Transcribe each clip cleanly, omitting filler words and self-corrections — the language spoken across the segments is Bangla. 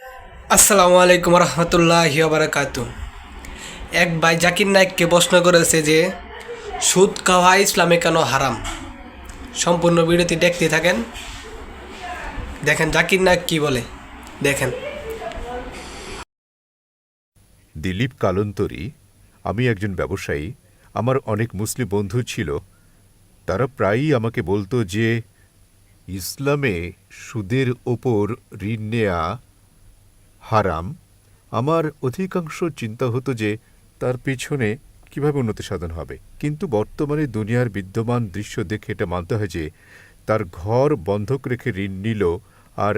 আসসালামু আলাইকুম রহমতুল্লাহি বারাকাতু। এক ভাই জাকির নায়েককে প্রশ্ন করেছে যে সুদ খাওয়া ইসলামে কেন হারাম। সম্পূর্ণ ভিডিওটি দেখতে থাকেন, দেখেন জাকির নায়েক কি বলে। দেখেন। দিলীপ কালন্তরি। আমি একজন ব্যবসায়ী। আমার অনেক মুসলিম বন্ধু ছিল। তারা প্রায়ই আমাকে বলতো যে ইসলামে সুদের ওপর ঋণ নেয়া হারাম। আমার অধিকাংশ চিন্তা হতো যে তার পেছনে কিভাবে উন্নতি সাধন হবে। কিন্তু বর্তমানে দুনিয়ার বিদ্যমান দৃশ্য দেখে এটা মানতে হয় যে তার ঘর বন্ধক রেখে ঋণ নিল, আর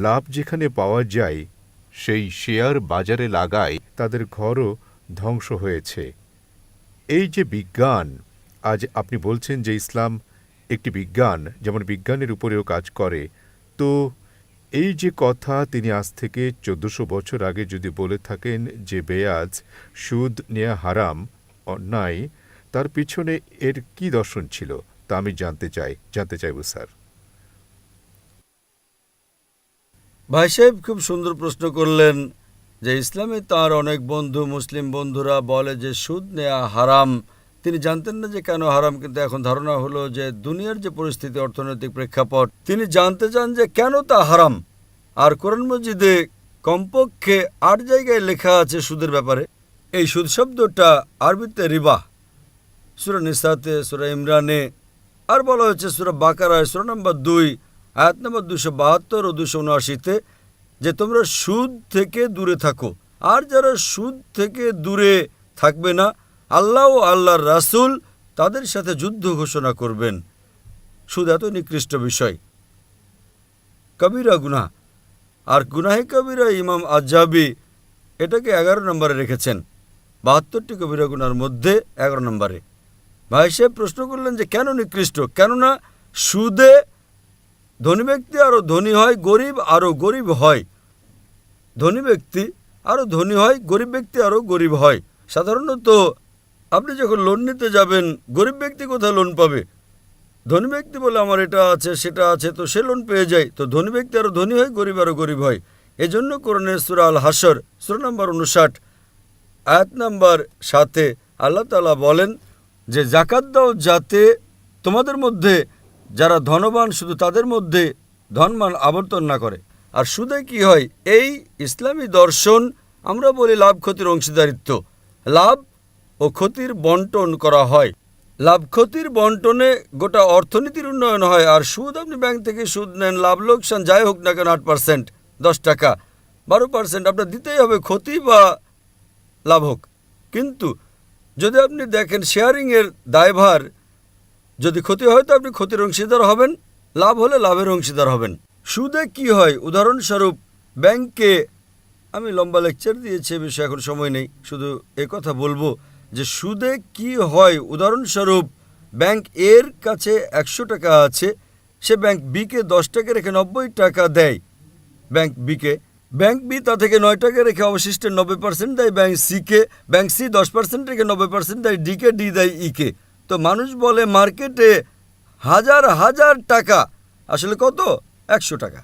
লাভ যেখানে পাওয়া যায় সেই শেয়ার বাজারে লাগায় তাদের ঘরও ধ্বংস হয়েছে। এই যে বিজ্ঞান, আজ আপনি বলছেন যে ইসলাম একটি বিজ্ঞান, যেমন বিজ্ঞানের উপরেও কাজ করে, তো এই যে কথা তিনি আজ থেকে ১৪০০ বছর আগে যদি বলে থাকেন যে বেয়াজ সুদ নেয়া হারাম, অন্যায়, তার পিছনে এর কি দর্শন ছিল তা আমি জানতে চাইব স্যার। ভাই সাহেব খুব সুন্দর প্রশ্ন করলেন যে ইসলামে তার অনেক বন্ধু মুসলিম বন্ধুরা বলে যে সুদ নেওয়া হারাম। তিনি জানতেন না যে কেন হারাম, কিন্তু এখন ধারণা হলো যে দুনিয়ার যে পরিস্থিতি, অর্থনৈতিক প্রেক্ষাপট, তিনি জানতে চান যে কেন তা হারাম। আর কোরআন মজিদে কমপক্ষে ৮ জায়গায় লেখা আছে সুদের ব্যাপারে। এই সুদ শব্দটা আরবিতে রিবা, সূরা নিসাতে, সূরা ইমরানে, আর বলা হয়েছে সূরা বাকারায় সূরা নম্বর ২ আয়াত নম্বর ২৭২ ও ২৭৯-তে যে তোমরা সুদ থেকে দূরে থাকো। আর যারা সুদ থেকে দূরে থাকবে না, আল্লাহ ও আল্লাহর রাসূল তাদের সাথে যুদ্ধ ঘোষণা করবেন। সুদ এত নিকৃষ্ট বিষয়, কবিরা গুনাহ। আর গুনাহে কবিরা ইমাম আজ্জাবি এটাকে ১১ নম্বরে রেখেছেন, ৭২টি কবিরা গুনার মধ্যে ১১ নম্বরে। ভাই সাহেব প্রশ্ন করলেন যে কেন নিকৃষ্ট। কেননা সুদে ধনী ব্যক্তি আরও ধনী হয়, গরিব আরও গরিব হয়। ধনী ব্যক্তি আরও ধনী হয়, গরিব ব্যক্তি আরও গরিব হয়। সাধারণত আপনি যখন লোন নিতে যাবেন, গরিব ব্যক্তি কোথায় লোন পাবে? ধনী ব্যক্তি বলে আমার এটা আছে সেটা আছে, তো সে লোন পেয়ে যায়। তো ধনী ব্যক্তি আরও ধনী হয়, গরিব আরও গরিব হয়। এজন্য কোরআনের সূরা আল হাসর সূরা নম্বর ৫৯ আয়াত নম্বর ৭-এ আল্লাহ তাআলা বলেন যে যাকাত দাও যাতে তোমাদের মধ্যে যারা ধনবান শুধু তাদের মধ্যে ধনমান আবর্তন না করে। আর সুদে কি হয়? এই ইসলামী দর্শন, আমরা বলি লাভ ক্ষতির অংশীদারিত্ব। লাভ ও ক্ষতির বন্টন করা হয়। লাভ ক্ষতির বন্টনে গোটা অর্থনীতির উন্নয়ন হয়। আর সুদ, আপনি ব্যাংক থেকে সুদ নেন, লাভ লোকসান যাই হোক না কেন, ৮%, ১০ টাকা, ১২% আপনার দিতেই হবে, ক্ষতি বা লাভ হোক। কিন্তু যদি আপনি দেখেন শেয়ারিংয়ের দায়ভার, যদি ক্ষতি হয় তো আপনি ক্ষতির অংশীদার হবেন, লাভ হলে লাভের অংশীদার হবেন। সুদে কি হয়? উদাহরণস্বরূপ ব্যাংকে, আমি লম্বা লেকচার দিয়েছি এ বিষয়ে, এখন সময় নেই, শুধু কথা বলবো যে সুদে কি হয়। উদাহরণস্বরূপ ব্যাংক এর কাছে ১০০ টাকা আছে, সে ব্যাংক বিকে ১০ টাকা রেখে ৯০ টাকা দেয় ব্যাংক বিকে। ব্যাংক বি তা থেকে ৯ টাকা রেখে অবশিষ্টের ৯০% দেয় ব্যাংক সিকে। ব্যাংক সি ১০% রেখে ৯০% দেয় ডিকে, ডি দেয় ইকে। তো মানুষ বলে মার্কেটে হাজার হাজার টাকা, আসলে কত? ১০০ টাকা।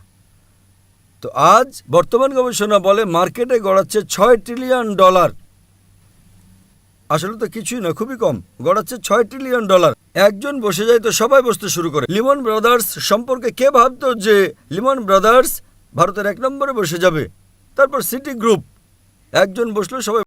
তো আজ বর্তমান গবেষণা বলে মার্কেটে গড়াচ্ছে $৬ ট্রিলিয়ন। আসলে তো কিছুই না, খুবই কম, গড়াচ্ছে $৬ ট্রিলিয়ন। একজন বসে যায় তো সবাই বসতে শুরু করে। লিমন ব্রাদার্স সম্পর্কে কে ভাবতো যে লিমন ব্রাদার্স ভারতের ১ নম্বরে বসে যাবে? তারপর সিটি গ্রুপ, একজন বসলো সবাই